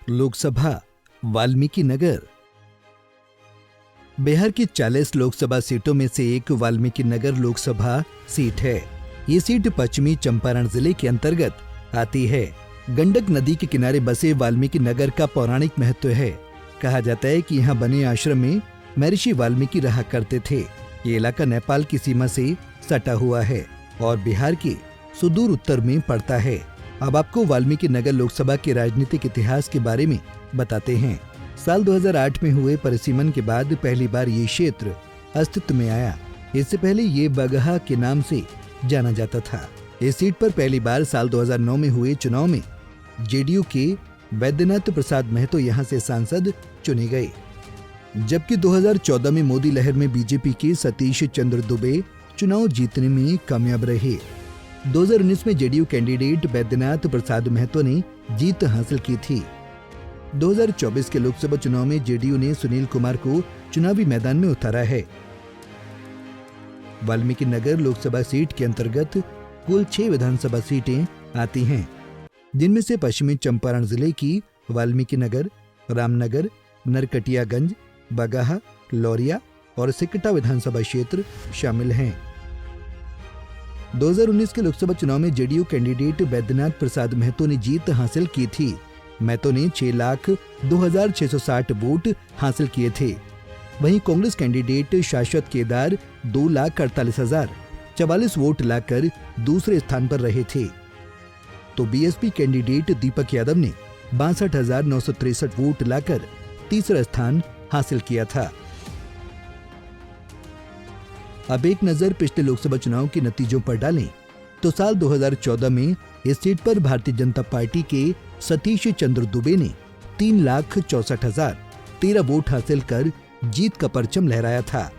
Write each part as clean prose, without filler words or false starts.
लोकसभा वाल्मीकि नगर। बिहार की 40 लोकसभा सीटों में से एक वाल्मीकि नगर लोकसभा सीट है। ये सीट पश्चिमी चंपारण जिले के अंतर्गत आती है। गंडक नदी के किनारे बसे वाल्मीकि नगर का पौराणिक महत्व है। कहा जाता है कि यहाँ बने आश्रम में महर्षि वाल्मीकि रहा करते थे। ये इलाका नेपाल की सीमा से सटा हुआ है और बिहार के सुदूर उत्तर में पड़ता है। अब आपको वाल्मीकि नगर लोकसभा के राजनीतिक इतिहास के बारे में बताते हैं। साल 2008 में हुए परिसीमन के बाद पहली बार ये क्षेत्र अस्तित्व में आया। इससे पहले ये बगहा के नाम से जाना जाता था। इस सीट पर पहली बार साल 2009 में हुए चुनाव में जेडीयू के वैद्यनाथ प्रसाद महतो यहाँ से सांसद चुने गए, जबकि 2014 में मोदी लहर में बीजेपी के सतीश चंद्र दुबे चुनाव जीतने में कामयाब रहे। 2019 में जेडीयू कैंडिडेट वैद्यनाथ प्रसाद महतो ने जीत हासिल की थी। 2024 के लोकसभा चुनाव में जेडीयू ने सुनील कुमार को चुनावी मैदान में उतारा है। वाल्मीकि नगर लोकसभा सीट के अंतर्गत कुल 6 विधानसभा सीटें आती हैं, जिनमें से पश्चिमी चंपारण जिले की वाल्मीकि नगर, रामनगर, नरकटियागंज, बगहा, लौरिया और सिकटा विधानसभा क्षेत्र शामिल हैं। 2019 के लोकसभा चुनाव में जेडीयू कैंडिडेट वैद्यनाथ प्रसाद महतो ने जीत हासिल की थी। महतो ने 6,02,660 वोट हासिल किए थे। वहीं कांग्रेस कैंडिडेट शाश्वत केदार 2,48,044 वोट लाकर दूसरे स्थान पर रहे थे, तो बीएसपी कैंडिडेट दीपक यादव ने 62,963 वोट लाकर तीसरा स्थान हासिल किया था। अब एक नजर पिछले लोकसभा चुनाव के नतीजों पर डालें तो साल 2014 में इस सीट पर भारतीय जनता पार्टी के सतीश चंद्र दुबे ने 3,64,013 वोट हासिल कर जीत का परचम लहराया था,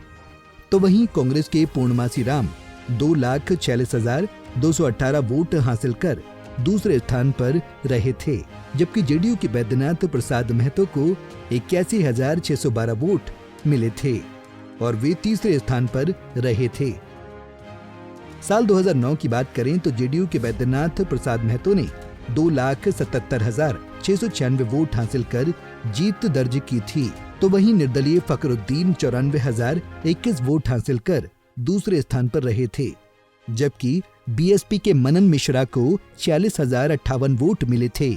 तो वहीं कांग्रेस के पूर्णमासी राम 2,46,218 वोट हासिल कर दूसरे स्थान पर रहे थे, जबकि जेडीयू के वैद्यनाथ प्रसाद महतो को 81,612 वोट मिले थे और वे तीसरे स्थान पर रहे थे। साल 2009 की बात करें तो जेडीयू के वैद्यनाथ प्रसाद महतो ने 2,77,696 वोट हासिल कर जीत दर्ज की थी, तो वहीं निर्दलीय फखरुद्दीन 94,021 वोट हासिल कर दूसरे स्थान पर रहे थे, जबकि बीएसपी के मनन मिश्रा को 46,058 वोट मिले थे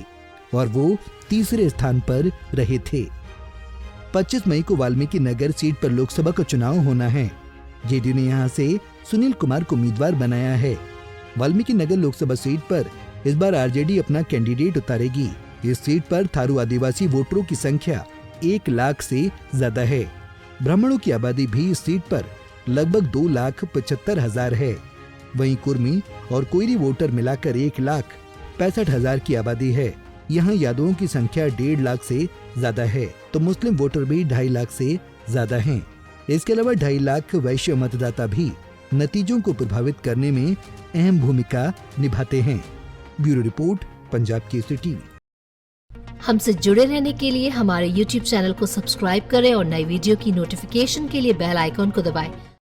और वो तीसरे स्थान पर रहे थे। 25 मई को वाल्मीकि नगर सीट पर लोकसभा का चुनाव होना है। जेडीयू ने यहां से सुनील कुमार को उम्मीदवार बनाया है। वाल्मीकि नगर लोकसभा सीट पर इस बार आरजेडी अपना कैंडिडेट उतारेगी। इस सीट पर थारू आदिवासी वोटरों की संख्या 1 लाख से ज्यादा है। ब्राह्मणों की आबादी भी इस सीट पर लगभग 2,75,000 है। वहीं कुर्मी और कोयरी वोटर मिलाकर 1,65,000 की आबादी है। यहाँ यादवों की संख्या 1.5 लाख से ज्यादा है, तो मुस्लिम वोटर भी 2.5 लाख से ज्यादा हैं। इसके अलावा 2.5 लाख वैश्य मतदाता भी नतीजों को प्रभावित करने में अहम भूमिका निभाते हैं। Bureau report, Punjab Kesari TV. हमसे जुड़े रहने के लिए हमारे YouTube चैनल को सब्सक्राइब करें और नई वीडियो की नोटिफिकेशन के लिए बेल आइकॉन को दबाएं।